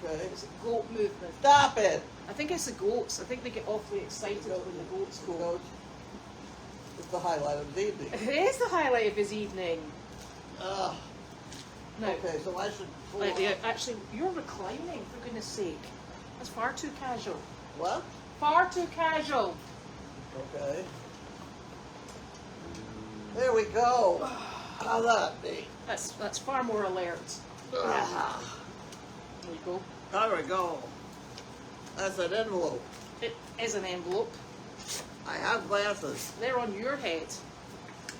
Okay. It's a goat movement. Stop it. I think it's the goats. I think they get awfully excited when the goats go. Goat. It's the highlight of the evening. It is the highlight of his evening. Ugh. No. Okay, so I should pull Actually, you're reclining, for goodness sake. That's far too casual. What? Far too casual. Okay. There we go. How's that be? That's far more alert. Ah. There you go. There we go. That's an envelope. It is an envelope. I have glasses. They're on your head.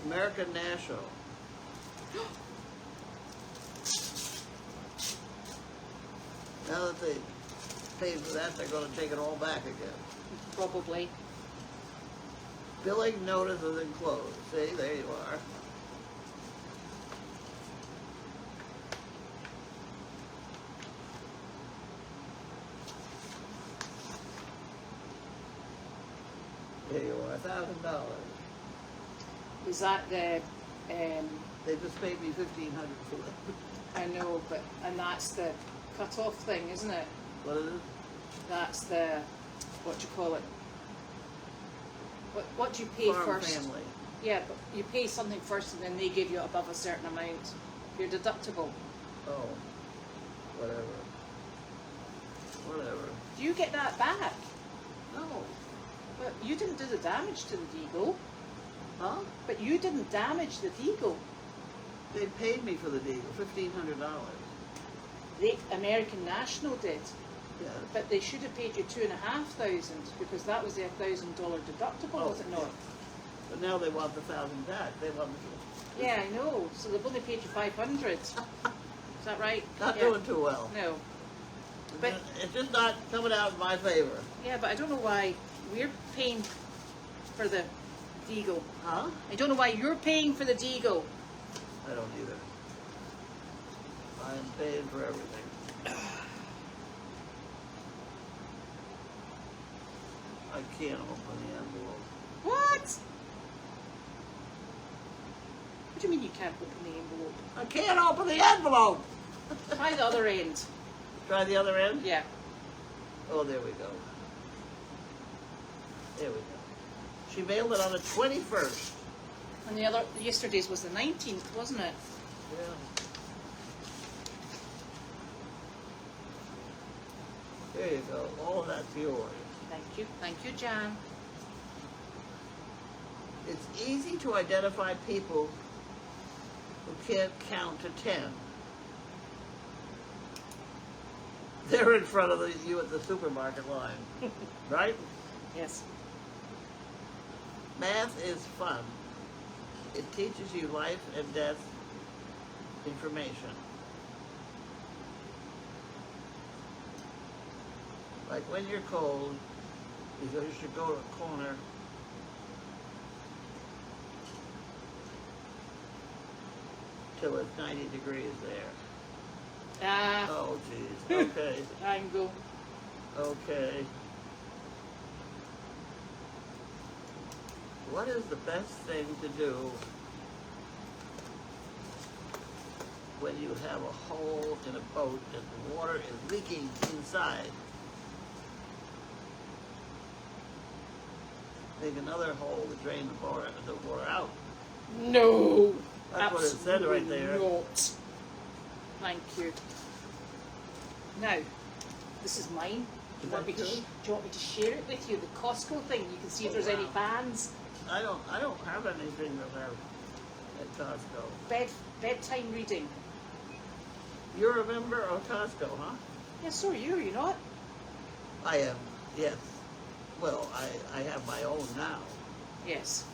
American National. Now that they paid for that, they're going to take it all back again. Probably. Billing notice is enclosed. See, there you are. There you are, $1,000. Is that the? They just paid me $1,500 for it. I know, and that's the cut-off thing, isn't it? What is it? That's the, what do you call it? What do you pay Farm first? family. Yeah, but you pay something first and then they give you above a certain amount. Your deductible. Oh, whatever. Whatever. Do you get that back? No. But you didn't do the damage to the Deagle. Huh? But you didn't damage the Deagle. They paid me for the deal, $1,500. The American National did. Yeah. But they should have paid you $2,500 because that was their $1,000 deductible, was it not? But now they want the $1,000 back. They want the Yeah, I know. So they've only paid you $500. Is that right? not Yeah. doing too well. No. But It's just not coming out in my favor. yeah, but I don't know why we're paying for the Deagle. Huh? I don't know why you're paying for the Deagle. I don't either. I'm paying for everything. I can't open the envelope. What? What do you mean you can't open the envelope? I can't open the envelope! Try the other end. Try the other end? Yeah. Oh, there we go. There we go. She mailed it on the 21st. And yesterday's was the 19th, wasn't it? Yeah. There you go. All of that's yours. Thank you. Thank you, Jan. It's easy to identify people who can't count to 10. They're in front of you at the supermarket line, right? Yes. Math is fun. It teaches you life and death information. Like when you're cold, you should go to a corner till it's 90 degrees there. Ah, Oh, geez. Okay. angle. Okay. What is the best thing to do when you have a hole in a boat and the water is leaking inside? Make another hole to drain the water out. No. That's what it said right there. Absolutely not. Thank you. Now, this is mine. Do you want me to share it with you? The Costco thing. You can see if there's any fans. I don't have anything of that at Costco. Bedtime reading. You're a member of Costco, huh? Yes, so are you. You're not. I am. Yes. Well, I have my own now. Yes.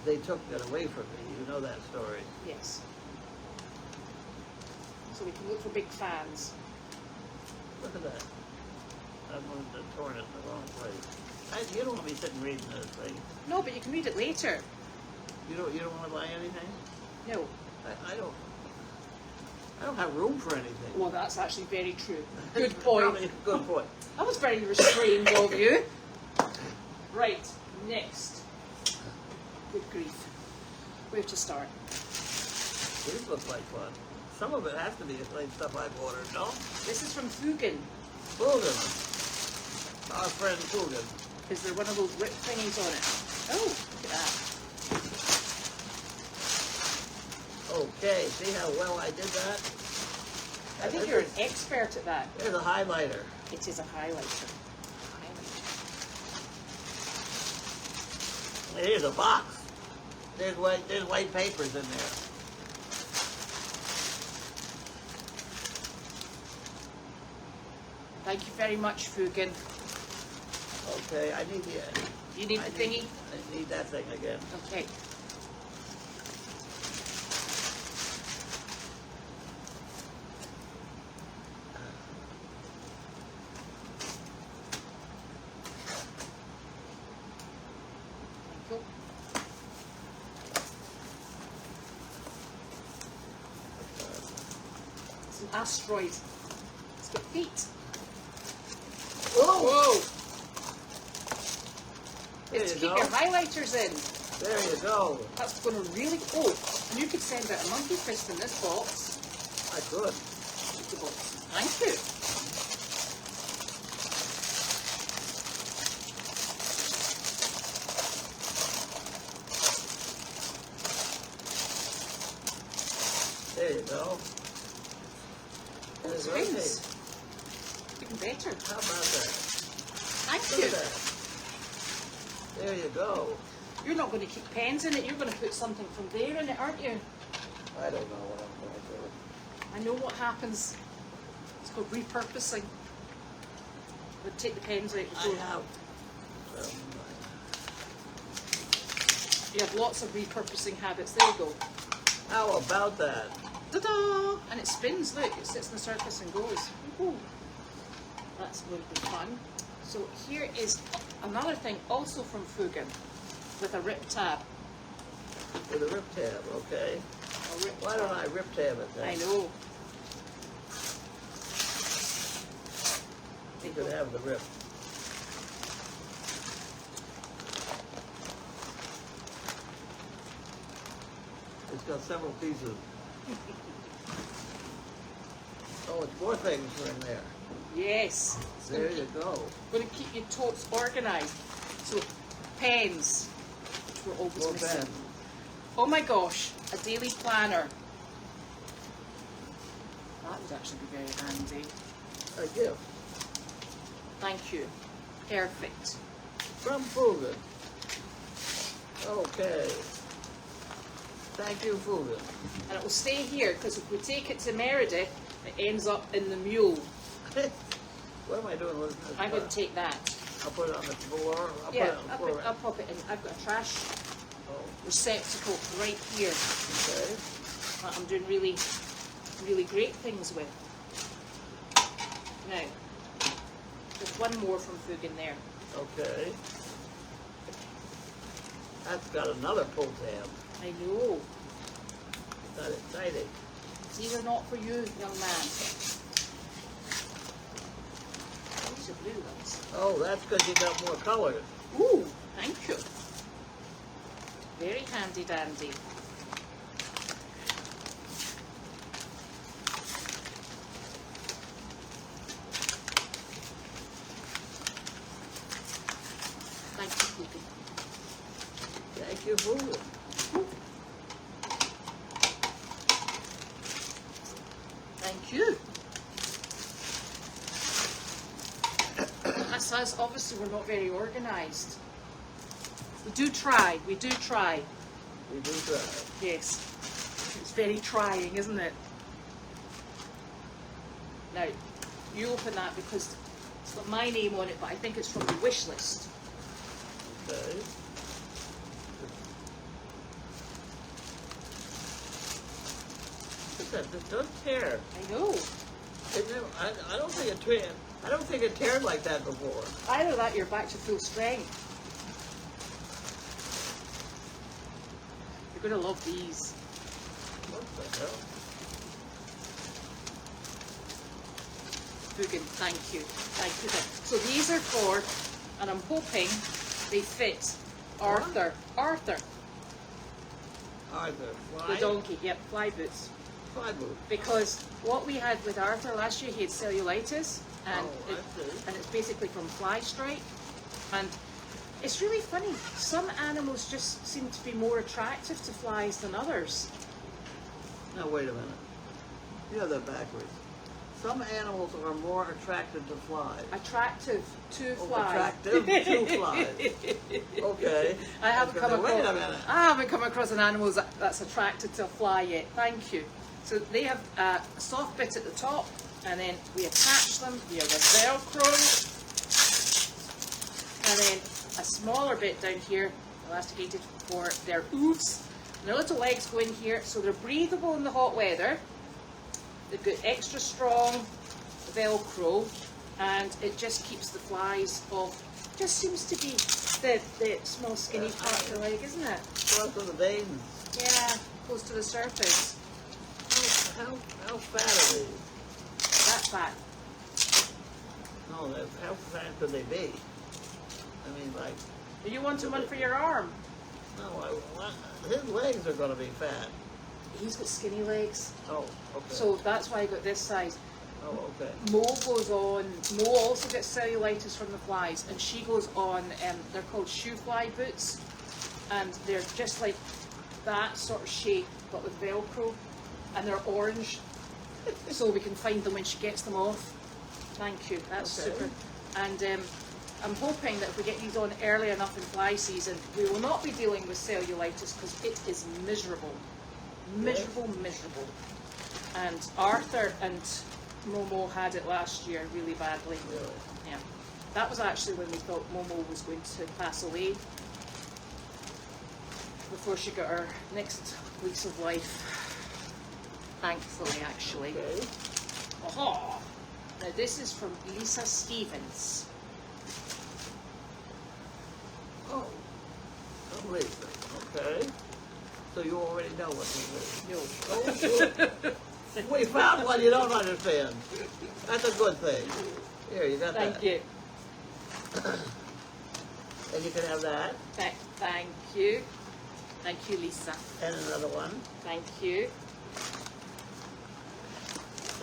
They took that away from me. You know that story. Yes. So we can look for big fans. Look at that. I moved the torn it in the wrong place. You don't want me sitting reading this thing. No, but you can read it later. You don't want to buy anything? No. I don't have room for anything. Well, that's actually very true. Good point. Probably, good point. That was very restrained of you. Right, next. Good grief. Where to start? These look like fun. some of it has to be like stuff I've ordered, no? This is from Fugan. Fugan. Our friend Fugan. Is there one of those rip thingies on it? Oh, look at that. Okay, see how well I did that? I think you're an expert at that. There's a highlighter. It is a highlighter. Here's a box. There's white papers in there. Thank you very much, Fugan. Okay, I need the. You need the thingy? I need that thing again. Okay. It's an asteroid. It's got feet. Whoa! Whoa! There It's to you keep go. your highlighters in. There you go. That's going to really... Oh, and you could send out a monkey fist in this box. I could. Thank you. There you go. It's There's okay. wings. Even better. How about that? Thank Look you. at that. There you go. You're not going to keep pens in it. You're going to put something from there in it, aren't you? I don't know what I'm going to do. I know what happens. It's called repurposing. We'll take the pens out I before. have. You have lots of repurposing habits. There you go. How about that? Ta-da! And it spins, look. It sits on the surface and goes. Ooh. That's going to be fun. So here is another thing also from Fugan with a rip tab. With a rip tab, okay. A rip Why tab. don't I rip tab it then? I know. You could have the rip. It's got several pieces. Oh, it's more things are in there. Yes. It's There gonna you go. Going to keep your totes organised. So, pens, which we're always More missing. pen. Oh my gosh, a daily planner. That would actually be very handy. A gift Thank you. Perfect. from Fugan. Okay. Thank you, Fugan. And it will stay here because if we take it to Meredith, it ends up in the mule. What am I doing with this? I'm going to take that. I'll put it on the floor. I'll Yeah, put it on the floor. I'll pop it in. I've got a trash Oh, receptacle right here okay. that I'm doing really, really great things with. Now, there's one more from Fugan there. Okay. That's got another pull tab. I know. That's exciting. These are not for you, young man. These are blue ones. Oh, that's because you got more colors. Ooh, thank you. Very handy dandy. Thank you, Cookie. Thank you, Fugan. Thank you. That's us. Obviously, we're not very organised. We do try. We do try. We do try. Yes. It's very trying, isn't it? Now, you open that because it's got my name on it, but I think it's from the wish list. Okay. It does tear. I know. I don't think it tear. I don't think it teared like that before. Either that, you're back to full strength. You're going to love these. What the hell? Fugan, thank you. Thank you. So these are for, and I'm hoping they fit Arthur. Arthur, Arthur, the fly? donkey. Yep, fly boots. Fly boot. Because what we had with Arthur last year, he had cellulitis, and Oh, I see. and it's basically from fly strike. And it's really funny. Some animals just seem to be more attractive to flies than others. Now wait a minute. You have that backwards. Some animals are more attracted to flies. Attractive to Oh, flies. attractive to flies. Okay. I haven't I was come gonna say, wait a across. minute. I haven't come across an animal that's attracted to a fly yet. Thank you. So they have a soft bit at the top, and then we attach them via the Velcro, and then a smaller bit down here, elasticated for their hooves. And their little legs go in here, so they're breathable in the hot weather. They've got extra strong Velcro, and it just keeps the flies off. Just seems to be the small skinny part of the leg, isn't it? Close to the veins. Yeah, close to the surface. How fat are these? That fat. No, how fat could they be? I mean, like, Do you want one for your arm? no, his legs are going to be fat. He's got skinny legs, Oh, okay. so that's why I got this size. Oh, okay. Mo also gets cellulitis from the flies, and she goes on, they're called shoe fly boots, and they're just like that sort of shape, but with Velcro, and they're orange, so we can find them when she gets them off. Thank you, that's Okay. super. And I'm hoping that if we get these on early enough in fly season, we will not be dealing with cellulitis, because it is miserable. Miserable. And Arthur and Momo had it last year really badly. Really? Yeah. That was actually when we thought Momo was going to pass away, before she got her next weeks of life. Thankfully, actually. Okay. Oh, now this is from Lisa Stevens. Oh, Lisa. Okay. So you already know what this is. No. Oh, good. We found one you don't understand. That's a good thing. Here, you got Thank that. you. And you can have that. Thank you. Thank you, Lisa. And another one. Thank you.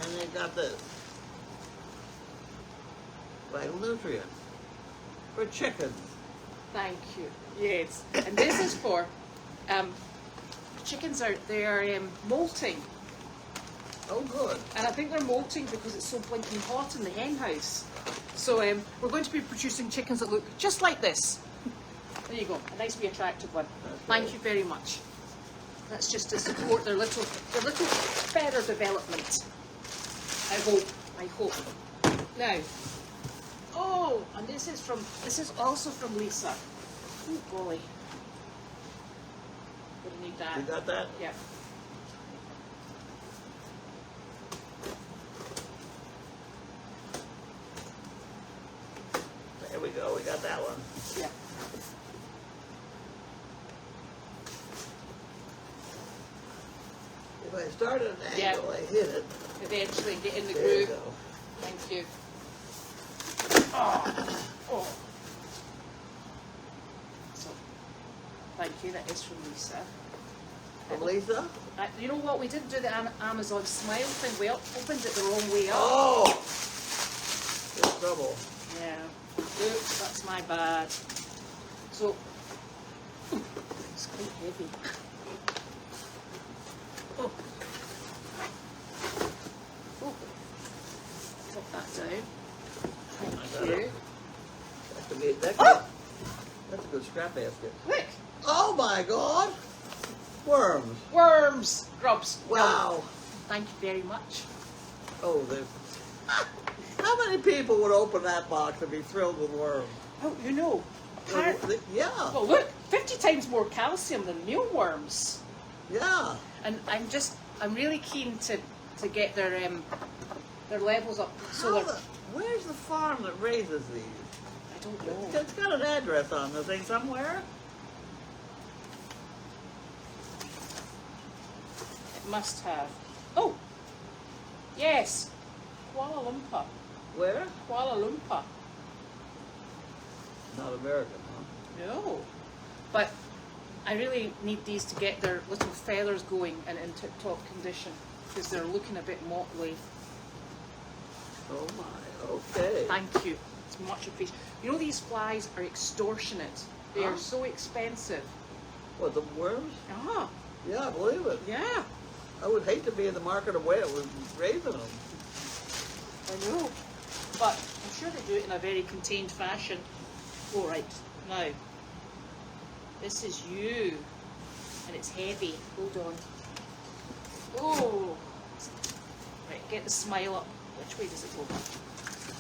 And then got this. Vital nutrients. For chickens. Thank you. Yes. And this is for chickens they're molting. Oh, good. And I think they're molting because it's so blinking hot in the hen house. So we're going to be producing chickens that look just like this. There you go, a nice wee attractive one. Thank you very much. That's just to support their little feather development. I hope. Now, oh, and this is also from Lisa. Oh golly. Gonna need that. You got that? Yeah. There we go. We got that one. Yeah. If I start at an Yeah. angle, I hit it. Eventually get in the There you groove. go. Thank you. Oh. So, thank you. That is from Lisa. From Lisa? You know what? We didn't do the Amazon Smile thing. We opened it the wrong way up. Oh! There's trouble. Yeah. Oops, that's my bad. So, it's quite heavy. Oh. Oh. Put that down. I Thank got you. it. That's a good scrap basket. Look! Oh my God! Worms. Worms! Grubs. Wow. Thank you very much. Oh, how many people would open that box and be thrilled with worms? Oh, you know. Yeah. Well, look, 50 times more calcium than mealworms. Yeah. And I'm really keen to get their levels up. So Where's the farm that raises these? I don't know. It's got an address on the thing somewhere. It must have. Oh, yes, Kuala Lumpur. Where? Kuala Lumpur. Not American, huh? No, but I really need these to get their little feathers going and in tip-top condition. because they're looking a bit motley. Oh my, okay. Thank you. It's much appreciated. You know, these flies are extortionate. They are so expensive. What, the worms? Ah, Yeah, I believe it. yeah, I would hate to be in the market of whale with raising them. I know. But I'm sure they do it in a very contained fashion. All right, now, this is you. And it's heavy. Hold on. Oh! Right, get the smile up. Which way does it go?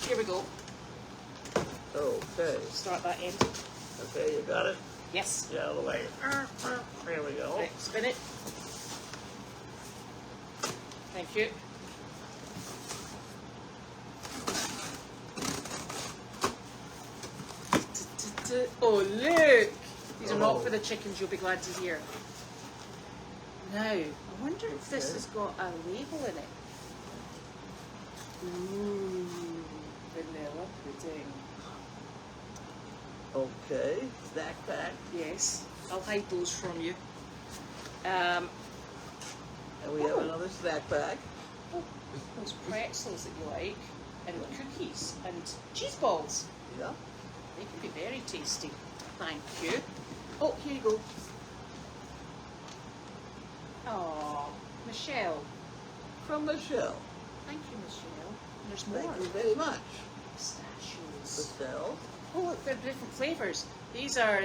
Here we go. Okay. Start that end. Okay, you got it? Yes. Yeah, the way. There we go. Right, spin it. Thank you. Oh, look! These are not for the chickens, you'll be glad to hear. Now, I wonder if this has got a label in it. Ooh, vanilla pudding. Okay, snack pack. Yes, I'll hide those from you. And we have another snack pack. Oh, those pretzels that you like, and cookies, and cheese balls. Yeah. They can be very tasty. Thank you. Oh, here you go. Oh, Michelle. From Michelle. Thank you, Michelle. And there's more. Thank you very much. Pistachios. Michelle. Oh, look, they're different flavours. These are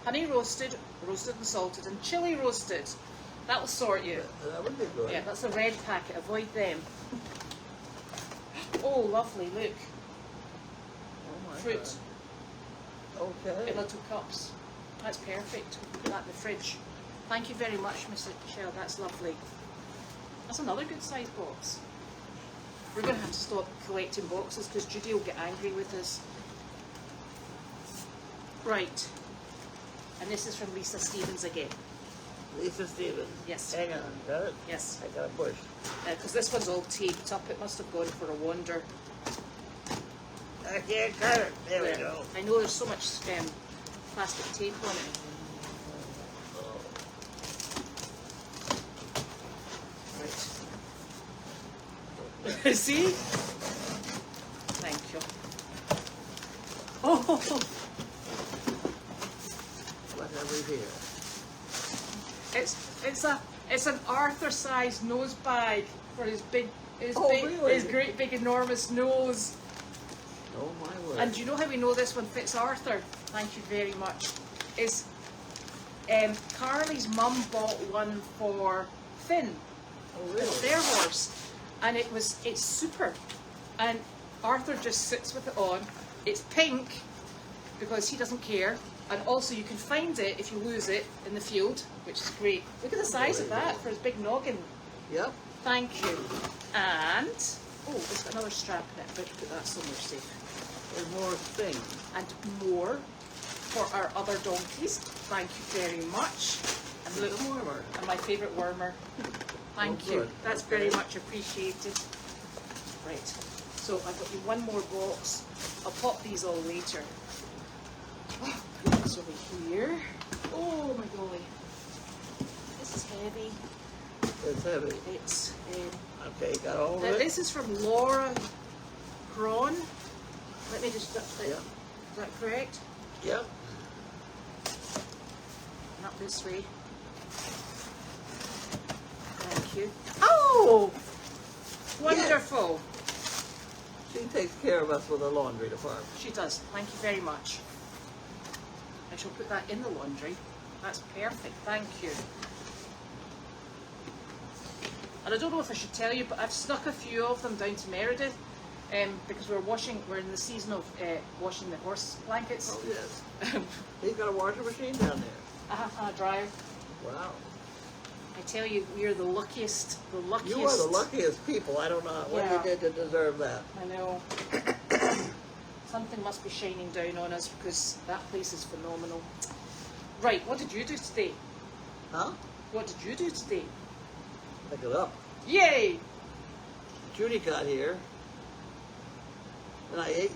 honey roasted, roasted and salted, and chili roasted. That will sort you. That would be good. Yeah, that's a red packet. Avoid them. Oh, lovely. Look. Oh my Fruit God. Okay. in little cups. That's perfect. Put that in the fridge. Thank you very much, Mrs. Michelle. That's lovely. That's another good sized box. We're going to have to stop collecting boxes because Judy will get angry with us. Right. And this is from Lisa Stevens again. Lisa Stevens. Yes. Hang on. Got it? Yes. I got a push. Because this one's all taped up. It must have gone for a wander. I can't cut it. There we go. I know there's so much plastic tape on it. Right. See? Thank you. Oh! What have we here? It's an Arthur-sized nose bag for his big, Really? his great big enormous nose. Oh my word. And do you know how we know this one fits Arthur? Thank you very much. Is Carly's mum bought one for Finn, Oh really? their horse, and it's super. And Arthur just sits with it on. It's pink because he doesn't care. And also you can find it if you lose it in the field, which is great. Look at the size of that for his big noggin. Yep. Thank you. And, oh, it's got another strap in it. I better put that somewhere safe. There's more things. And more for our other donkeys. Thank you very much. And look, Warmer. and my favourite wormer. Thank Oh, you. good. That's very much appreciated. Right. So I've got you one more box. I'll pop these all later. Oh, put this over here. Oh my golly. This is heavy. It's heavy. It's Okay, got all of now it? this is from Laura Cron. Let me just Yeah. is that correct? Yep. Not this way. Thank you. Oh! Wonderful. She takes care of us with the laundry department. She does. Thank you very much. I shall put that in the laundry. That's perfect. Thank you. And I don't know if I should tell you, but I've snuck a few of them down to Meredith because we're in the season of washing the horse blankets. Oh yes. He's got a washing machine down there. And a dryer. Wow. I tell you, we are the luckiest. You are the luckiest people. I don't know what Yeah. you did to deserve that. I know. Something must be shining down on us because that place is phenomenal. Right, what did you do today? Huh? What did you do today? Pick it up. Yay! Judy got here, and I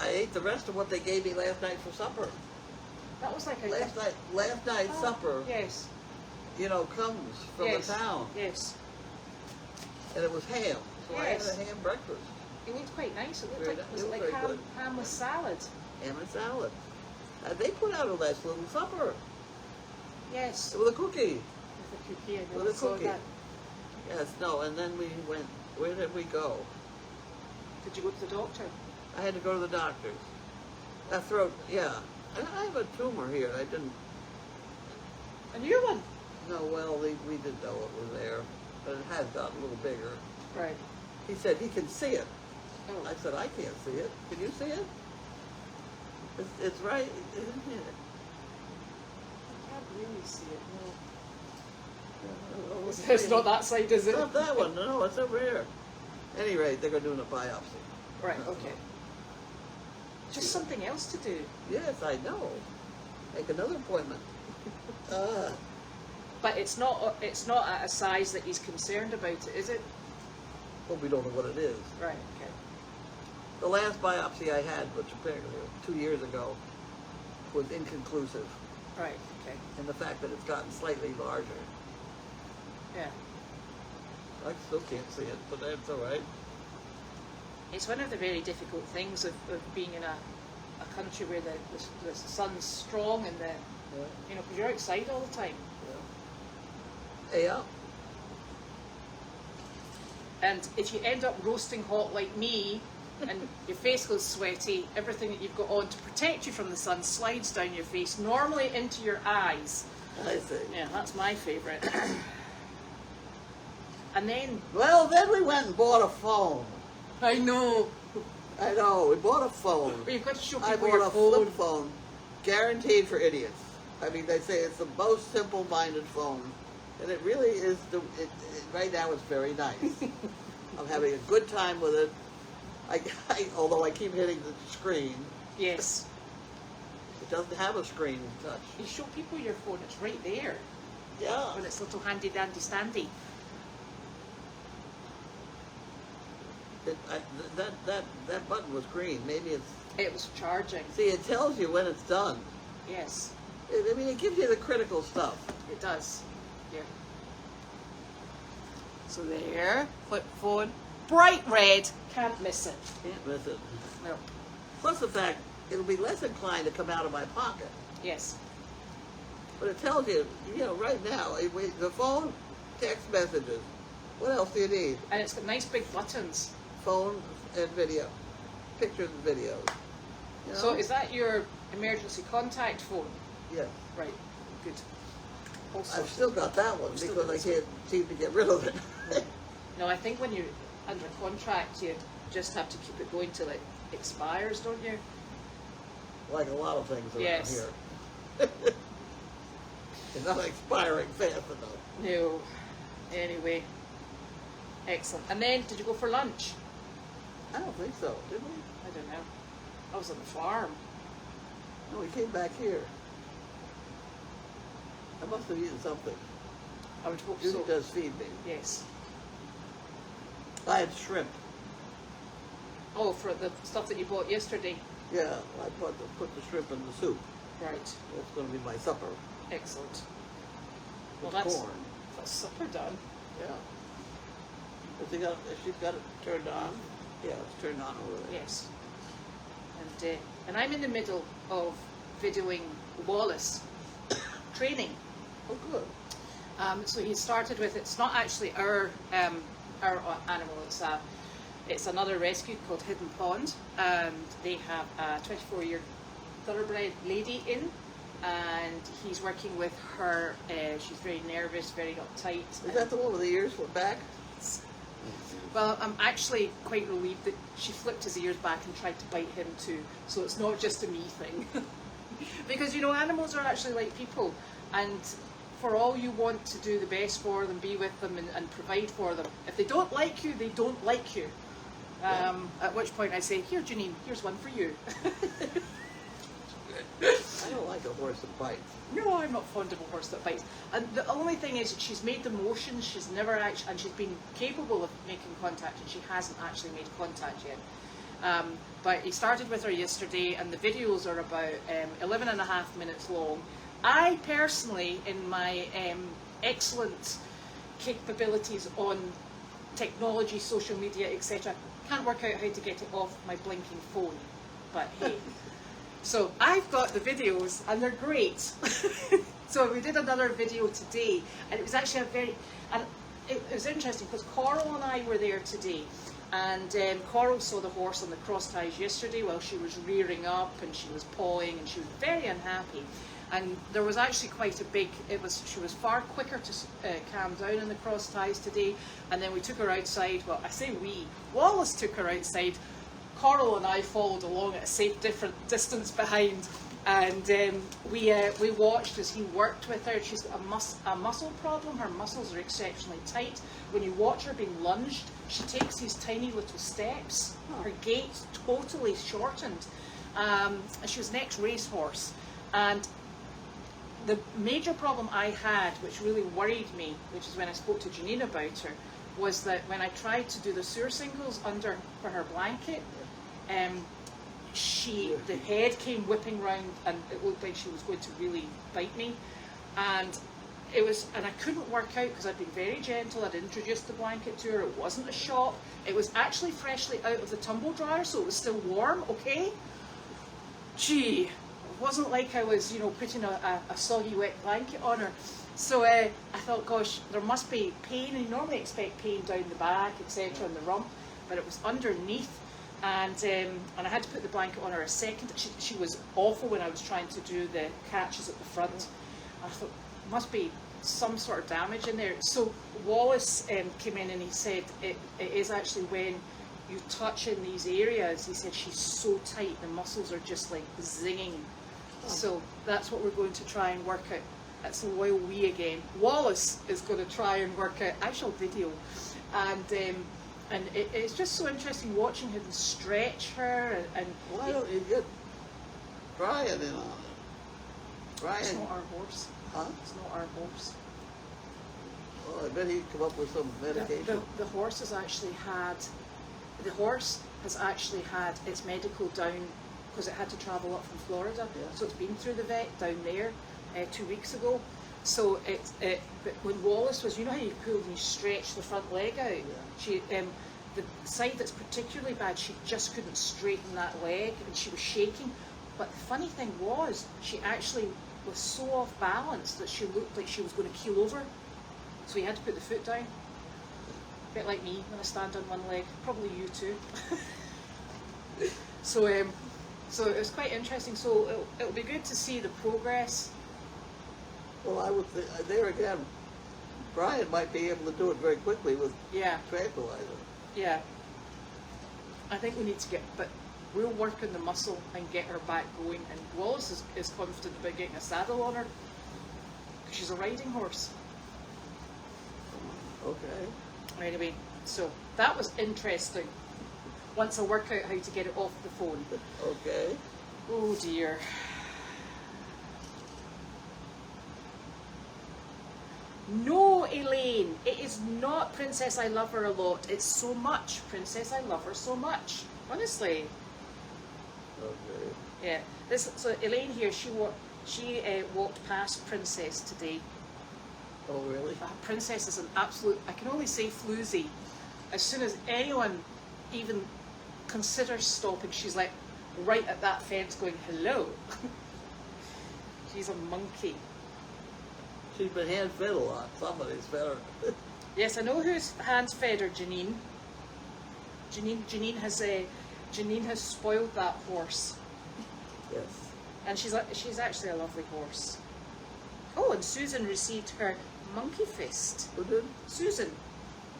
ate the rest of what they gave me last night for supper. That was like a Last night Oh, supper Yes. comes from Yes. the town, Yes. and it was ham. So I had Yes. a ham breakfast, It looked quite nice. It looked Very like, nice. was It it was like very good. ham with salad? ham and salad. They put out a nice little supper. Yes. With a cookie. With a cookie. I know. With a I saw cookie. that. Yes, no, and then we went, where did we go? Did you go to the doctor? I had to go to the doctor's. A throat, yeah. I have a tumor here. I didn't, A new one. no, well, we didn't know it was there, but it has gotten a little bigger. Right. He said he can see it. Oh. I said, I can't see it. Can you see it? It's right, isn't it? I can't really see it. No. Yeah, It's not that side, is it? It's not that one, no, it's over here. At any rate, they're going to do a biopsy. Right. Okay. Just something else to do. Yes, I know. Make another appointment. But it's not at a size that he's concerned about it, is it? Well, we don't know what it is. Right. Okay. The last biopsy I had, which apparently was 2 years ago, was inconclusive Right. Okay. in the fact that it's gotten slightly larger. Yeah. I still can't see it, but that's all right. It's one of the very difficult things of being in a country where the sun's strong and Yeah. because you're outside all the time. Yeah. And if you end up roasting hot like me, and your face goes sweaty, everything that you've got on to protect you from the sun slides down your face, normally into your eyes. I see. Yeah, that's my favourite. And then, Well, then we went and bought a phone. I know, I know, we bought a phone. but you've got to show I people bought your a phone. flip phone, guaranteed for idiots. I mean, they say it's the most simple-minded phone, and it really is. Right now, it's very nice. I'm having a good time with it. Although I keep hitting the screen, Yes. it doesn't have a screen touch. You show people your phone, it's right there. Yeah. When it's little handy dandy standy. That button was green. Maybe it's. It was charging. See, it tells you when it's done. Yes, I mean, it gives you the critical stuff. it does. Yeah. So there, flip phone, bright red, can't miss it. Can't miss it. No. Plus the fact it'll be less inclined to come out of my pocket. Yes. But it tells you, right now, the phone, text messages. What else do you need? And it's got nice big buttons. Phone and video. Pictures and videos. So is that your emergency contact phone? Yes. Right. Good. Also, I've still got that one Still because got I this can't seem to get rid of it. no, I think when you're under contract, you just have to keep it going till it expires, don't you? Like a lot of things around Yes. here. They're not expiring fast enough. No. Anyway. Excellent. And then, did you go for lunch? I don't think so, did we? I don't know. I was on the farm. No, we came back here. I must have eaten something. I would hope Judy so. does feed me. Yes. I had shrimp. Oh, for the stuff that you bought yesterday. Yeah, I put the shrimp in the soup. Right. That's going to be my supper. Excellent. Well, With that's corn. supper done. Yeah. She's got it turned on. Yeah, it's turned on over there. Yes. And I'm in the middle of videoing Wallace training. Oh, good. So he started with, it's not actually our animal, it's another rescue called Hidden Pond, and they have a 24-year thoroughbred lady in, and he's working with her. She's very nervous, very uptight. Is that the one with the ears back? Well, I'm actually quite relieved that she flipped his ears back and tried to bite him too, so it's not just a me thing. Because, animals are actually like people, and for all you want to do the best for them, be with them and provide for them, if they don't like you, they don't like you. At which point I say, here Janine, here's one for you. I don't like a horse that bites. No, I'm not fond of a horse that bites. And the only thing is, she's made the motions, she's never actually, and she's been capable of making contact, and she hasn't actually made contact yet. But he started with her yesterday, and the videos are about 11 and a half minutes long. I personally, in my excellent capabilities on technology, social media, etc. Can't work out how to get it off my blinking phone, but hey. So I've got the videos and they're great. So we did another video today, and it was actually it was interesting because Coral and I were there today, and Coral saw the horse on the cross ties yesterday while she was rearing up and she was pawing and she was very unhappy. And there was actually quite a big, she was far quicker to calm down in the cross ties today, and then we took her outside. Well, I say we, Wallace took her outside. Coral and I followed along at a safe different distance behind, and we watched as he worked with her. She's got a muscle problem. Her muscles are exceptionally tight. When you watch her being lunged, she takes these tiny little steps. Her gait's totally shortened. And she was an ex-racehorse. And the major problem I had, which really worried me, which is when I spoke to Janine about her, was that when I tried to do the sewer singles under for her blanket, the head came whipping round and it looked like she was going to really bite me, and I couldn't work out because I'd been very gentle. I'd introduced the blanket to her. It wasn't a shock. It was actually freshly out of the tumble dryer, so it was still warm. Okay, gee, it wasn't like I was, putting a soggy wet blanket on her. So I thought, gosh, there must be pain. And you normally expect pain down the back, etc., in the rump, but it was underneath. And I had to put the blanket on her a second. She was awful when I was trying to do the catches at the front. I thought, must be some sort of damage in there. So Wallace came in and he said, it is actually when you touch in these areas. He said, she's so tight, the muscles are just like zinging. So that's what we're going to try and work out. That's the royal we again. Wallace is going to try and work out actual video, and it's just so interesting watching him stretch her. And why don't you get Brian in on it? Brian, it's not our horse. Huh? It's not our horse. Well, I bet he'd come up with some medication. The horse has actually had. The horse has actually had its medical down because it had to travel up from Florida. Yeah. So it's been through the vet down there 2 weeks ago. So but when Wallace was, how you pulled and you stretched the front leg out. Yeah. She the side that's particularly bad, she just couldn't straighten that leg and she was shaking. But the funny thing was, she actually was so off balance that she looked like she was going to keel over. So he had to put the foot down. A bit like me when I stand on one leg. Probably you too. So it was quite interesting. So it'll be good to see the progress. Well, I would think, there again, Brian might be able to do it very quickly with tranquilizer. Yeah. I think we need to but we'll work on the muscle and get her back going. And Wallace is confident about getting a saddle on her because she's a riding horse. Okay. Anyway, so that was interesting. Once I work out how to get it off the phone. Okay. Oh dear. No, Elaine, it is not Princess I Love Her a Lot. It's so much Princess I Love Her So Much. Honestly. Okay. Yeah. So Elaine here, she walked past Princess today. Oh, really? Princess is an absolute, I can only say floozy. As soon as anyone even considers stopping, she's like right at that fence going, hello. She's a monkey. She's been hand-fed a lot. Somebody's fed her. Yes, I know who's hands-fed her, Janine. Janine has spoiled that horse. Yes. And she's actually a lovely horse. Oh, and Susan received her monkey fist. Who did? Susan.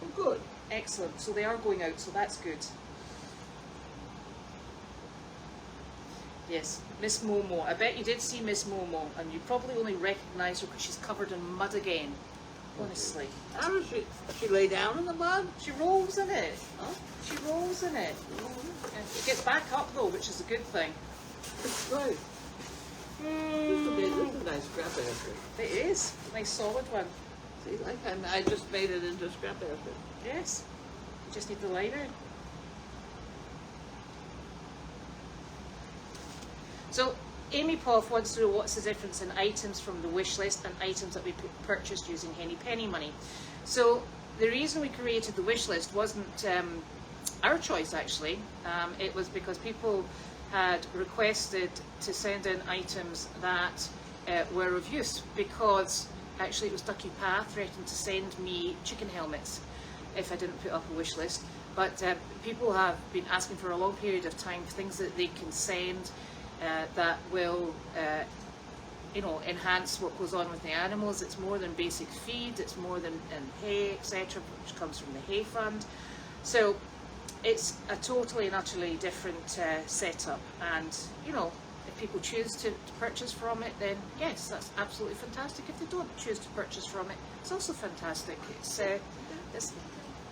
Oh, good. Excellent. So they are going out, so that's good. Yes, Miss Momo. I bet you did see Miss Momo, and you probably only recognise her because she's covered in mud again. Honestly. How does she? Does she lay down in the mud? She rolls in it. Huh? She rolls in it. And it gets back up though, which is a good thing. It's great. This is a nice scrap basket. It is. Nice solid one. See, like I just made it into a scrap basket. Yes. You just need the liner. So Amy Poff wants to know what's the difference in items from the wish list and items that we purchased using Henny Penny money. So the reason we created the wish list wasn't our choice, actually. It was because people had requested to send in items that were of use, because actually it was Ducky Pa threatened to send me chicken helmets if I didn't put up a wish list. But people have been asking for a long period of time for things that they can send that will enhance what goes on with the animals. It's more than basic feed, it's more than hay, etc., which comes from the hay fund. So it's a totally and utterly different setup, and if people choose to purchase from it, then yes, that's absolutely fantastic. If they don't choose to purchase from it, it's also fantastic. It's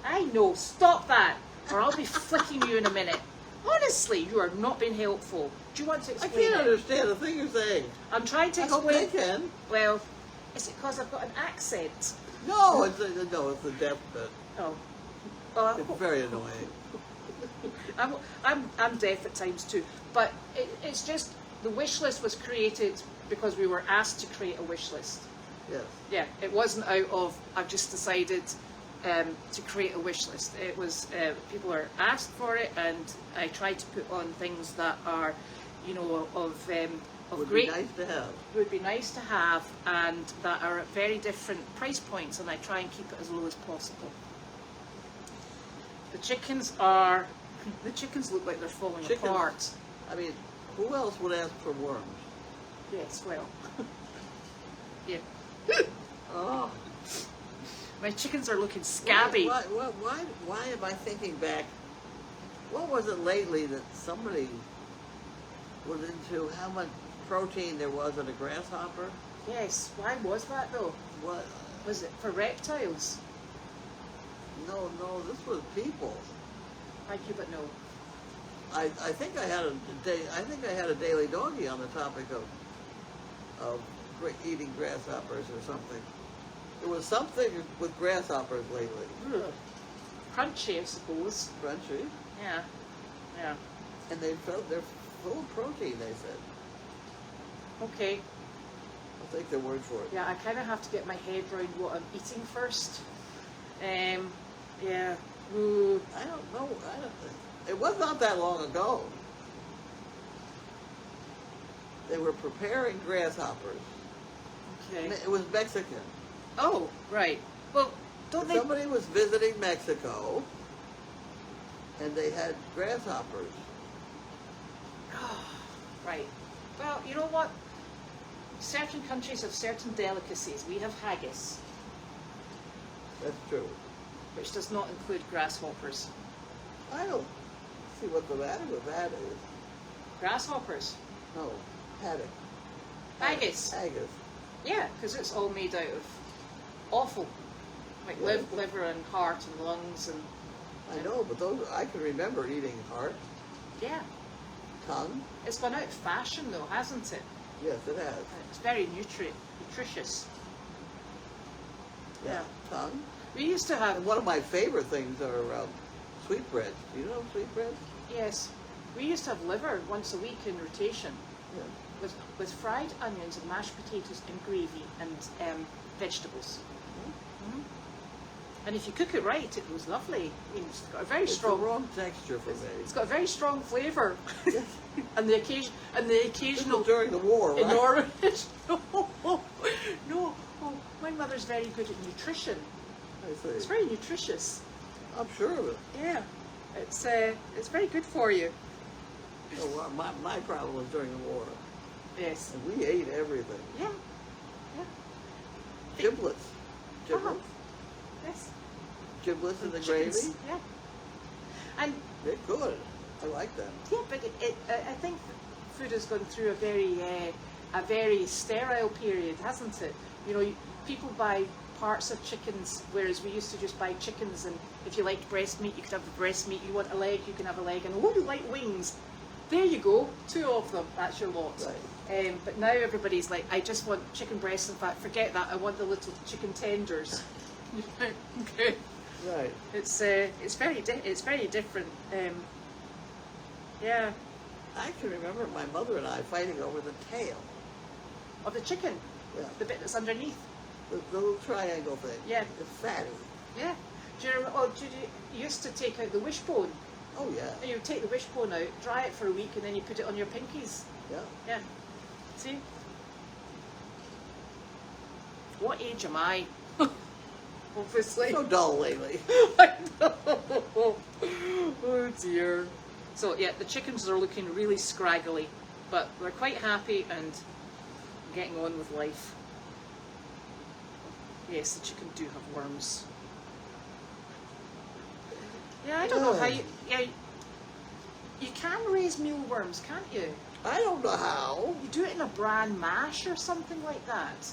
I know, stop that, or I'll be flicking you in a minute. Honestly, you are not being helpful. Do you want to I explain can't it? understand the thing you're saying. I'm trying to I hope explain. they can. Well, is it because I've got an accent? No, it's the deaf bit. Oh, well, It's very annoying. I'm deaf at times too, but it's just the wish list was created because we were asked to create a wish list. Yes. Yeah, it wasn't out of I've just decided to create a wish list. It was people were asked for it, and I tried to put on things that are, of Would great. be nice to have. Would be nice to have, and that are at very different price points, and I try and keep it as low as possible. The chickens look like they're falling Chickens. apart. I mean, who else would ask for worms? Yes, well, yeah. Oh. My chickens are looking scabby. Why am I thinking back? What was it lately that somebody was into how much protein there was in a grasshopper? Yes, why was that though? What? Was it for reptiles? No, this was people. Thank you, but no. I think I had a daily doggy on the topic of eating grasshoppers or something. There was something with grasshoppers lately. Ugh. Crunchy, I suppose. Crunchy. Yeah. And they're full of protein, they said. Okay. I'll take their word for it. Yeah, I kind of have to get my head around what I'm eating first. Yeah. Ooh. I don't know. It was not that long ago. They were preparing grasshoppers. Okay. It was Mexican. Oh, right. Well, don't they? Somebody was visiting Mexico, and they had grasshoppers. Right. Well, you know what? Certain countries have certain delicacies. We have haggis, That's true. which does not include grasshoppers. I don't see what the matter with that is. Grasshoppers? No, haddock. Haggis? Haggis. Yeah, because it's all made out of offal, like Yeah. liver and heart and lungs and I know, but those I can remember eating heart, yeah. tongue. It's gone out of fashion though, hasn't it? Yes, it has. It's very nutritious. Yeah. Tongue. We used to have And one of my favorite things are sweetbreads. Do you know sweetbreads? yes, we used to have liver once a week in rotation. Yeah. With fried onions and mashed potatoes and gravy and vegetables. Mm-hmm. And if you cook it right, it was lovely. I mean, it's got a very It's strong. the wrong texture for me. It's got a very strong flavour. and the This occasional. was during the war, right? Enormous. No, no. Oh, my mother's very good at nutrition. I see. It's very nutritious. I'm sure of it. Yeah, it's very good for you. Oh, well, my problem was during the war. Yes. And we ate everything. Yeah. Giblets. Giblets. Uh-huh. Yes. Giblets in the Chickens, gravy. Yeah. And They're good. I like them. yeah, but I think food has gone through a very sterile period, hasn't it? You know, people buy parts of chickens, whereas we used to just buy chickens, and if you liked breast meat, you could have the breast meat. You want a leg, you can have a leg, and oh, you like wings. There you go, 2 of them. That's your lot. Right. But now everybody's like, I just want chicken breasts. In fact, forget that. I want the little chicken tenders. Okay. Right. It's very different. Yeah. I can remember my mother and I fighting over the tail. Of the chicken, Yeah. the bit that's underneath. The little triangle thing. Yeah. It's fatty. Yeah. Do you remember? Oh, you used to take out the wishbone. Oh, yeah. And you would take the wishbone out, dry it for a week, and then you put it on your pinkies. Yeah. Yeah. See? What age am I? Obviously. So dull lately. I know. Oh dear. So yeah, the chickens are looking really scraggly, but they're quite happy and getting on with life. Yes, the chicken do have worms. Yeah, I don't know how you. Yeah, you can raise mealworms, can't you? I don't know how. You do it in a bran mash or something like that.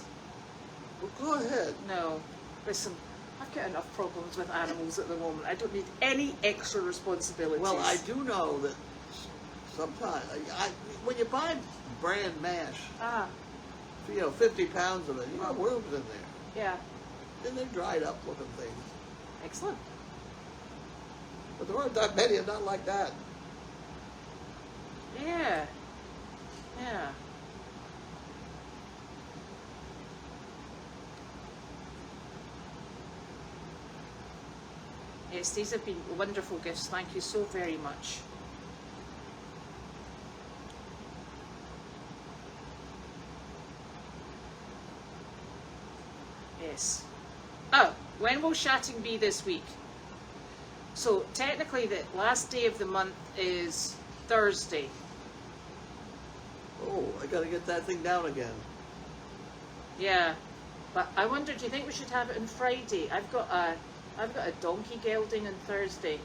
Well, go ahead. No, listen, I've got enough problems with animals at the moment. I don't need any extra responsibilities. Well, I do know that sometimes, when you buy bran mash, Ah, 50 pounds of it, you got worms in there. yeah, Then they're dried up looking things. excellent. But there aren't that many, not like that. Yeah, yeah. Yes, these have been wonderful gifts. Thank you so very much. Yes. Oh, when will chatting be this week? So technically the last day of the month is Thursday. Oh, I gotta get that thing down again. Yeah. But I wonder, do you think we should have it on Friday? I've got a donkey gelding on Thursday.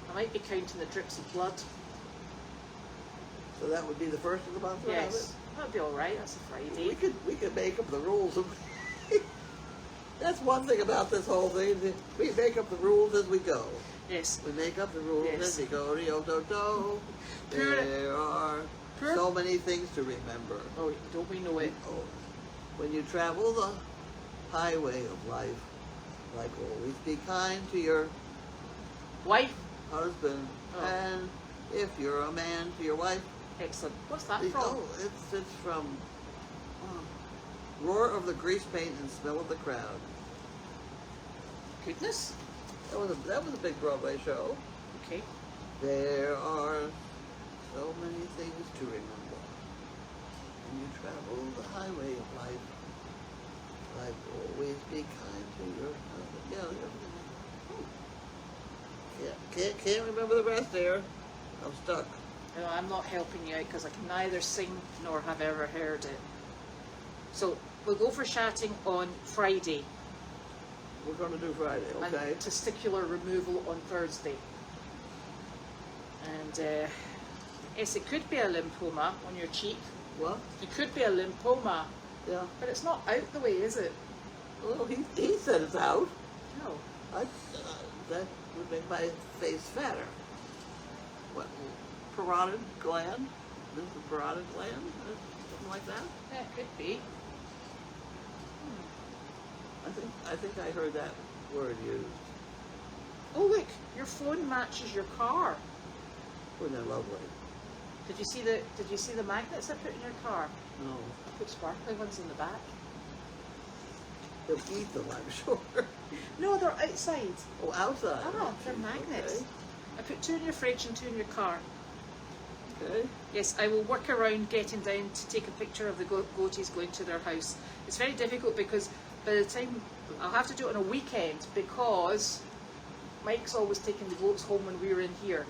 I might be counting the drips of blood. So that would be the first of the month. we'll have Yes. That'd be alright, that's a it? Friday. We could make up the rules. That's one thing about this whole thing. We make up the rules as we go. Yes. We make up the rules Yes. as we go. Rio-do-do. Poor- There are poor- so many things to remember. Oh, don't we know it? Oh, when you travel the highway of life, like always be kind to your Wife? husband, Oh. and if you're a man, to your wife. Excellent. What's that from? Oh, it's from Roar of the Grease Paint and Smell of the Crowd. Goodness. That was a big Broadway show. Okay. There are so many things to remember when you travel the highway of life. Like always be kind to your husband. Yeah. Can't remember the rest there. I'm stuck. No, I'm not helping you out because I can neither sing nor have ever heard it. So we'll go for chatting on Friday. We're going to do Friday, okay? And testicular removal on Thursday. And yes, it could be a lymphoma on your cheek. What? It could be a lymphoma, Yeah. but it's not out the way, is it? Well, he said it's out. No. That would make my face fatter. What? Parotid gland? This is the parotid gland? Something like that? Yeah, it could be. I think I heard that word used. Oh look, your phone matches your car. Wasn't that lovely? Did you see the magnets I put in your car? No. I put sparkly ones in the back. They'll eat them, I'm sure. No, they're outside. Oh, outside. Oh, they're magnets. Okay. I put 2 in your fridge and 2 in your car. Okay. Yes, I will work around getting down to take a picture of the goatees going to their house. It's very difficult because by the time I'll have to do it on a weekend because Mike's always taking the goats home when we're in here.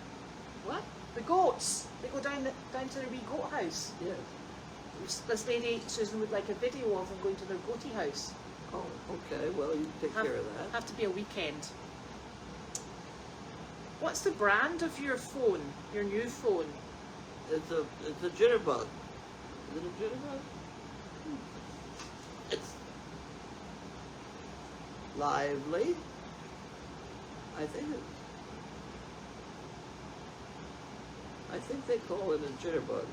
What? The goats, they go down to their wee goat house. Yes. This lady, Susan, would like a video of them going to their goatee house. Oh, okay. Well, you take care of that. Have to be a weekend. What's the brand of your phone? Your new phone? It's a jitterbug. Is it a jitterbug? It's lively. I think they call it a jitterbug.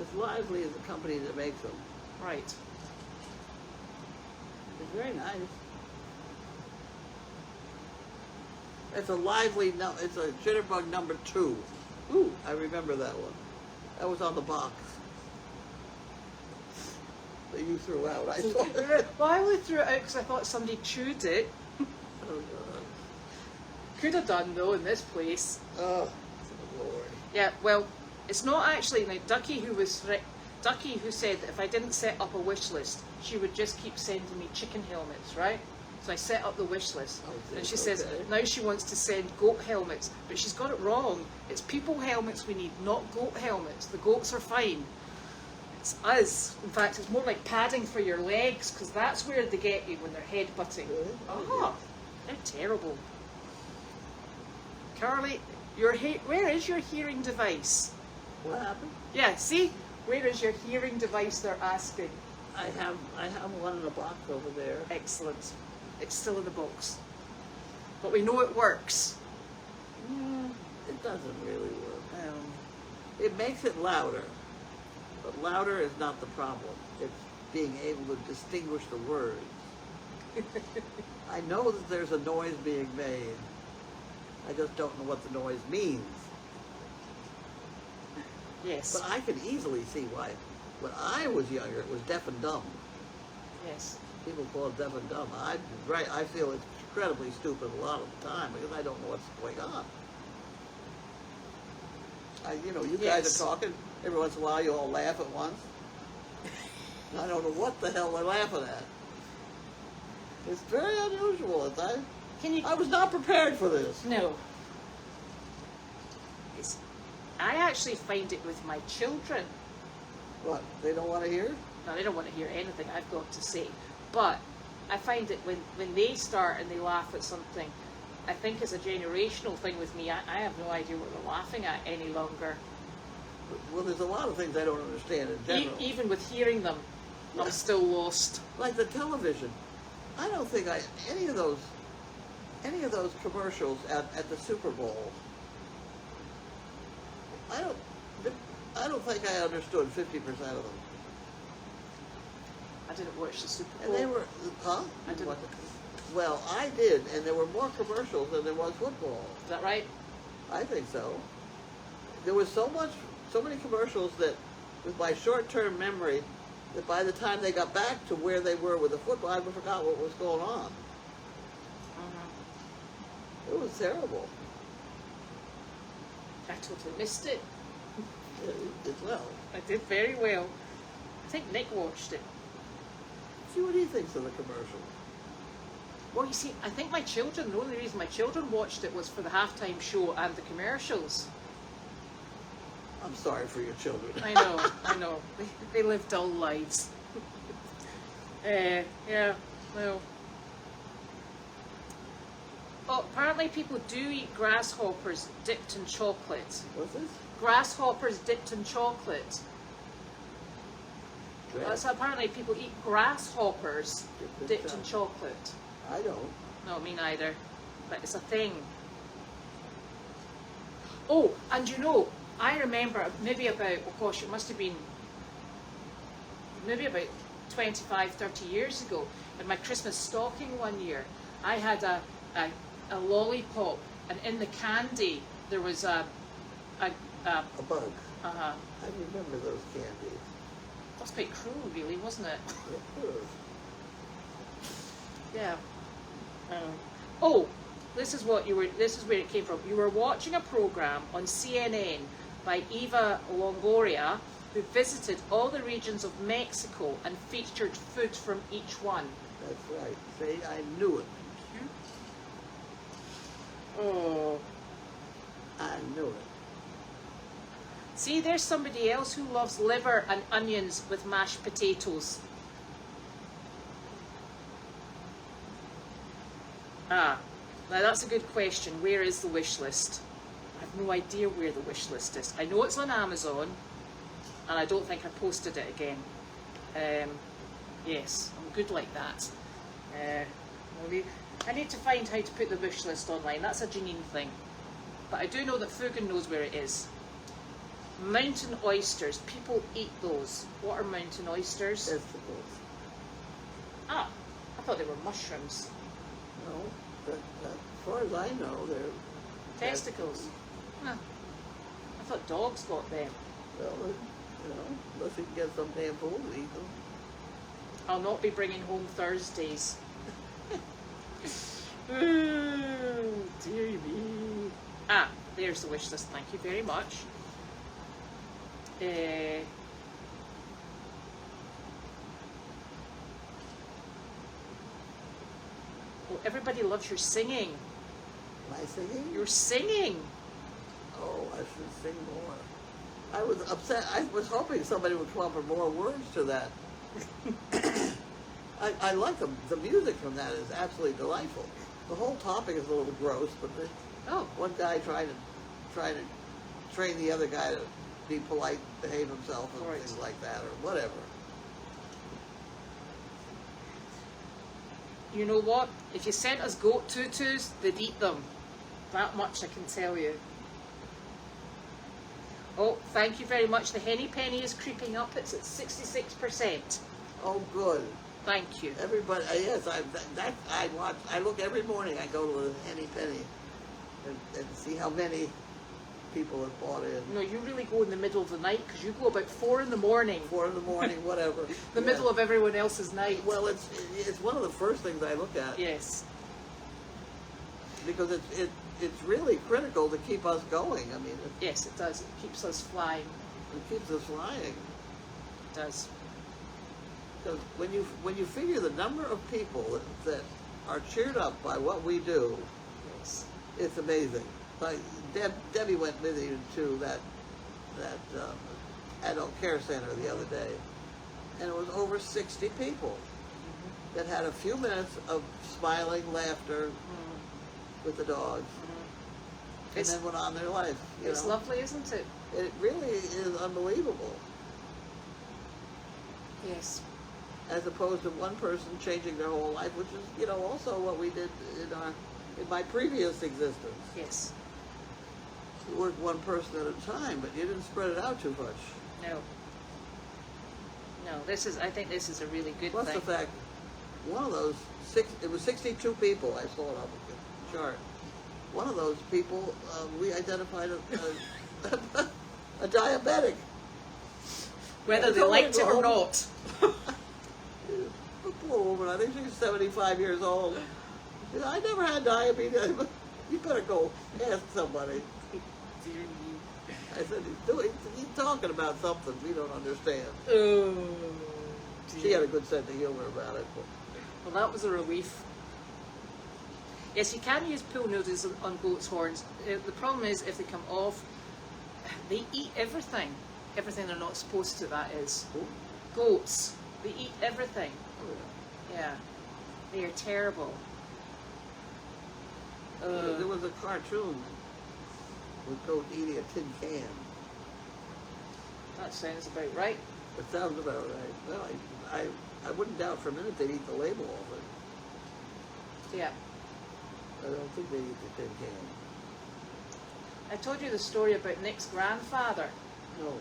It's Lively is the company that makes them. Right. It's very nice. It's a lively, it's a jitterbug number 2. Ooh. I remember that one. That was on the box that you threw out. I saw it. Well, I only threw it out because I thought somebody chewed it. Oh, God. Could have done though in this place. Oh, Lord. Yeah, well, it's not actually like Ducky who said that if I didn't set up a wish list, she would just keep sending me chicken helmets, right? So I set up the wish list, and she says now she wants to send goat helmets, but she's got it wrong. It's people helmets we need, not goat helmets. The goats are fine. It's us. In fact, it's more like padding for your legs, because that's where they get you when they're headbutting. Really? Oh, they're terrible. Carly, where is your hearing device? What happened? Yeah, see? Where is your hearing device, they're asking. I have one in a box over there. Excellent. It's still in the box. But we know it works. It doesn't really work. It makes it louder, but louder is not the problem. It's being able to distinguish the words. I know that there's a noise being made. I just don't know what the noise means. Yes. But I can easily see why. When I was younger, it was deaf and dumb. Yes. People call it deaf and dumb. I feel it's incredibly stupid a lot of the time because I don't know what's going on. You guys are talking. Every once in a while, you all laugh at once. I don't know what the hell they're laughing at. It's very unusual. I was not prepared for this. No. I actually find it with my children. What? They don't want to hear? No, they don't want to hear anything I've got to say. But I find that when they start and they laugh at something, I think it's a generational thing with me. I have no idea what they're laughing at any longer. Well, there's a lot of things I don't understand in general. Even with hearing them, Yeah. I'm still lost. Like the television. I don't think any of those commercials at the Super Bowl. I don't think I understood 50% of them. I didn't watch the Super Bowl. And they were, huh? I didn't. Well, I did, and there were more commercials than there was football. Is that right? I think so. There was so many commercials that, with my short-term memory, that by the time they got back to where they were with the football, I forgot what was going on. It was terrible. I totally missed it. Yeah, you did well. I did very well. I think Nick watched it. See what he thinks of the commercial. Well, you see, I think the only reason my children watched it was for the halftime show and the commercials. I'm sorry for your children. I know. They live dull lives. Yeah, well. Oh, apparently people do eat grasshoppers dipped in chocolate. What's this? Grasshoppers dipped in chocolate. That's how apparently people eat grasshoppers dipped in chocolate. I don't. No, me neither. But it's a thing. Oh, and I remember it must have been maybe about 25, 30 years ago, in my Christmas stocking one year, I had a lollipop, and in the candy there was a bug. Uh-huh. I remember those candies. That's quite cruel, really, wasn't it? It was. Yeah. Oh, this is where it came from. You were watching a program on CNN by Eva Longoria, who visited all the regions of Mexico and featured food from each one. That's right. See, I knew it. Oh. I knew it. See, there's somebody else who loves liver and onions with mashed potatoes. Now that's a good question. Where is the wish list? I have no idea where the wish list is. I know it's on Amazon, and I don't think I posted it again. Yes, I'm good like that. I need to find how to put the wish list online. That's a Janine thing. But I do know that Fugan knows where it is. Mountain oysters. People eat those. What are mountain oysters? Vegetables. I thought they were mushrooms. No. As far as I know, they're Testicles. Huh. I thought dogs got them. Well, unless you can get some damn fool to eat them. I'll not be bringing home Thursdays. Oh, dear me. Ah, there's the wish list. Thank you very much. Well, everybody loves your singing. Am I singing? You're singing. Oh, I should sing more. I was upset. I was hoping somebody would come up with more words to that. I like the music from that is absolutely delightful. The whole topic is a little gross, but one guy trying to train the other guy to be polite, behave himself, and Right. things like that, or whatever. You know what? If you sent us goat tutus, they'd eat them. That much I can tell you. Oh, thank you very much. The henny penny is creeping up. It's at 66%. Oh, good. Thank you. Everybody, yes, I watch. I look every morning. I go to the Henny Penny and see how many people have bought in. No, you really go in the middle of the night because you go about 4 in the morning. 4 in the morning, whatever. The middle of everyone else's night. Well, it's one of the first things I look at. Yes. Because it's really critical to keep us going. I mean, Yes, it does. It keeps us flying. it keeps us flying. It does. Because when you figure the number of people that are cheered up by what we do, Yes. it's amazing. Like Debbie went with you to that adult care center the other day, and it was over 60 people that had a few minutes of smiling laughter with the dogs, and then went on their life. It's lovely, isn't it? It really is unbelievable. Yes. As opposed to one person changing their whole life, which is, also what we did in my previous existence. Yes. You worked one person at a time, but you didn't spread it out too much. No. No, I think this is a really good Plus thing. the fact, one of those, it was 62 people, I saw it on the chart. One of those people, we identified a diabetic. Whether they liked it or not. A poor woman, I think she's 75 years old. She said, I never had diabetes. You better go ask somebody. I said, he's talking about something we don't understand. Oh, She had a good sense of humor about it. Well, that was a relief. Yes, you can use pool noodles on goat's horns. The problem is if they come off, they eat everything. Everything they're not supposed to, that is. Who? Goats. They eat everything. Oh, Yeah. They are terrible. There was a cartoon with goat eating a tin can. That sounds about right. It sounds about right. Well, I wouldn't doubt for a minute they'd eat the label off it. Yeah. I don't think they eat the tin can. I told you the story about Nick's grandfather. No.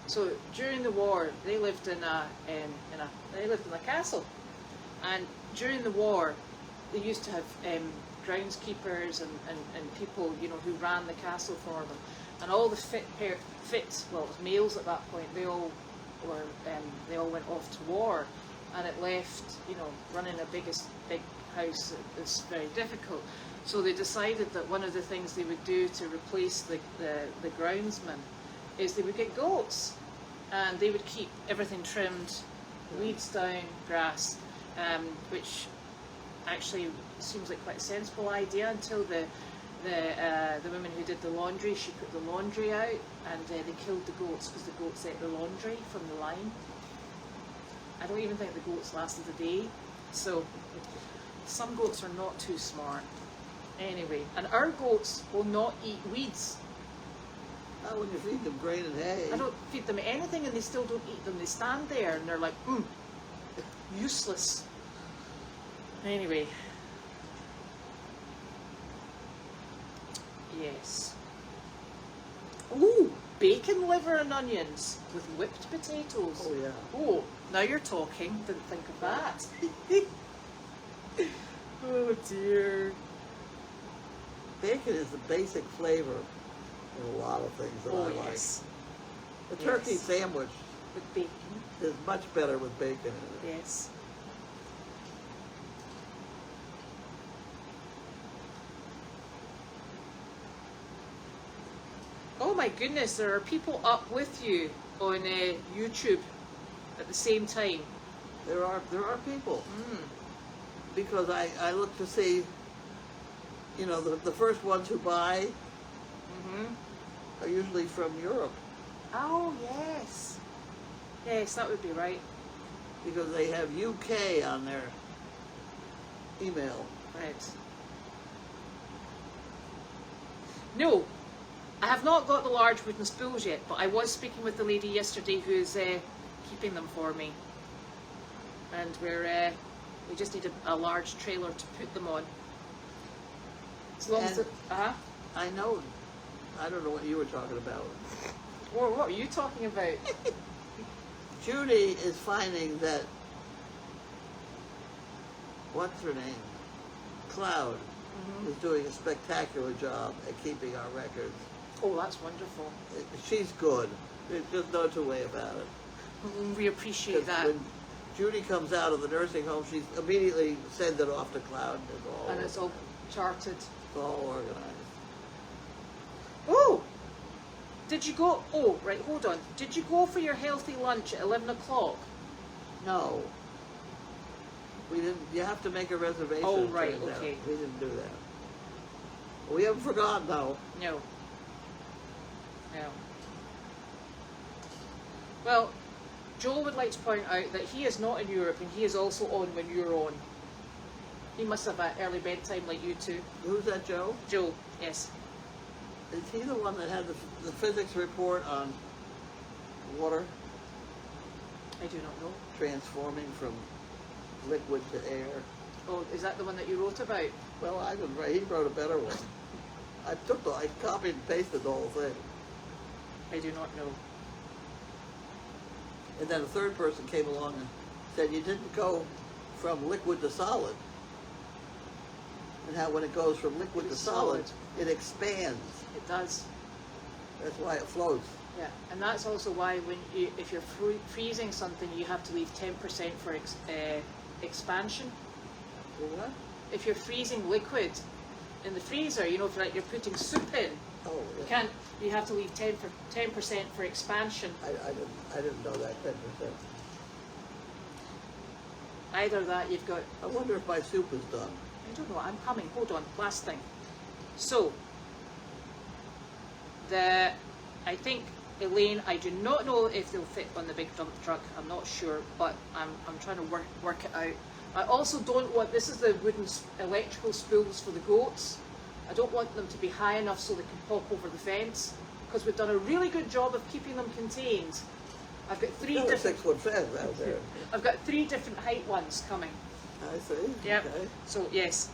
So during the war, they lived in a castle, and during the war, they used to have groundskeepers and people who ran the castle for them, and all the it was males at that point. They all went off to war, and it left running a big house is very difficult. So they decided that one of the things they would do to replace the groundsmen is they would get goats, and they would keep everything trimmed, weeds down, grass, which actually seems like quite a sensible idea until the woman who did the laundry, she put the laundry out, and they killed the goats because the goats ate the laundry from the line. I don't even think the goats lasted a day. So some goats are not too smart. Anyway, and our goats will not eat weeds. Not when you feed them grain and hay. I don't feed them anything and they still don't eat them. They stand there and they're like, useless. Anyway. Yes. Ooh, bacon, liver and onions with whipped potatoes. Oh, yeah. Oh, now you're talking. Didn't think of that. Oh dear. Bacon is the basic flavor in a lot of things that I like. Yes. The turkey Yes. sandwich With bacon. is much better with bacon in it. Yes. Oh my goodness, there are people up with you on YouTube at the same time. There are people. Mm. Because I look to see, you know, the first ones who buy Mm-hmm. are usually from Europe Oh, yes. Yes, that would be right. because they have UK on their email. Right. No, I have not got the large wooden spools yet, but I was speaking with the lady yesterday who's keeping them for me. And we just need a large trailer to put them on. As long as And- I know, I don't know what you were talking about. Well, what are you talking about? Judy is finding that, what's her name? Cloud is doing a spectacular job at keeping our records. Oh, that's wonderful. She's good. There's just no two way about it. We appreciate 'Cause that. when Judy comes out of the nursing home, she immediately sends it off to Cloud. And it's all charted. It's all organized. Oh! Did you go? Oh, right, hold on. Did you go for your healthy lunch at 11 o'clock? No. We didn't. You have to make a reservation. Oh, it right, turns out. okay. We didn't do that. We haven't forgotten though. No. No. Well, Joel would like to point out that he is not in Europe and he is also on when you're on. He must have an early bedtime like you two. Who's that, Joe? Joel, yes. Is he the one that had the physics report on water I do not know. transforming from liquid to air? Oh, is that the one that you wrote about? Well, I didn't write. He wrote a better one. I copied and pasted the whole thing. I do not know. And then a third person came along and said you didn't go from liquid to solid. And how when it goes from liquid to solid, it expands. It does. That's why it floats. Yeah, and that's also why if you're freezing something, you have to leave 10% for expansion. Well, what? If you're freezing liquid in the freezer, you know, if you're putting soup in, Oh, yeah. you have to leave 10% for expansion. I didn't know that 10%. Either that, you've got. I wonder if my soup is done. I don't know. I'm coming. Hold on. Last thing. So, I think Elaine. I do not know if they'll fit on the big dump truck. I'm not sure, but I'm trying to work it out. I also don't want. This is the wooden electrical spools for the goats. I don't want them to be high enough so they can pop over the fence because we've done a really good job of keeping them contained. I've got three Another different. 6-foot fence out there. I've got 3 different height ones coming. I see. Yep. Okay. So yes.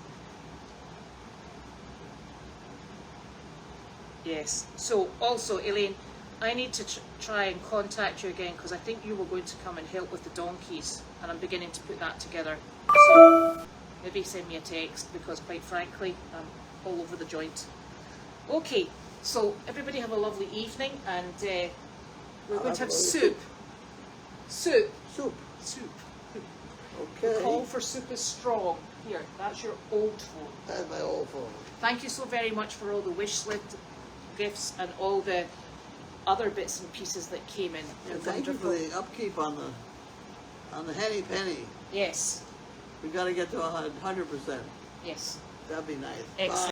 Yes. So also, Elaine, I need to try and contact you again because I think you were going to come and help with the donkeys, and I'm beginning to put that together. So maybe send me a text because, quite frankly, I'm all over the joint. Okay. So everybody have a lovely evening, and we're going to have soup. Soup. Soup. Soup. Okay. The call for soup is strong. Here, that's your old phone. That's my old phone. Thank you so very much for all the wish list gifts and all the other bits and pieces that came in. They're And thank you for wonderful. the upkeep on the henny penny. Yes, We got to get to 100%. yes. That'd be nice. Excellent. Bye.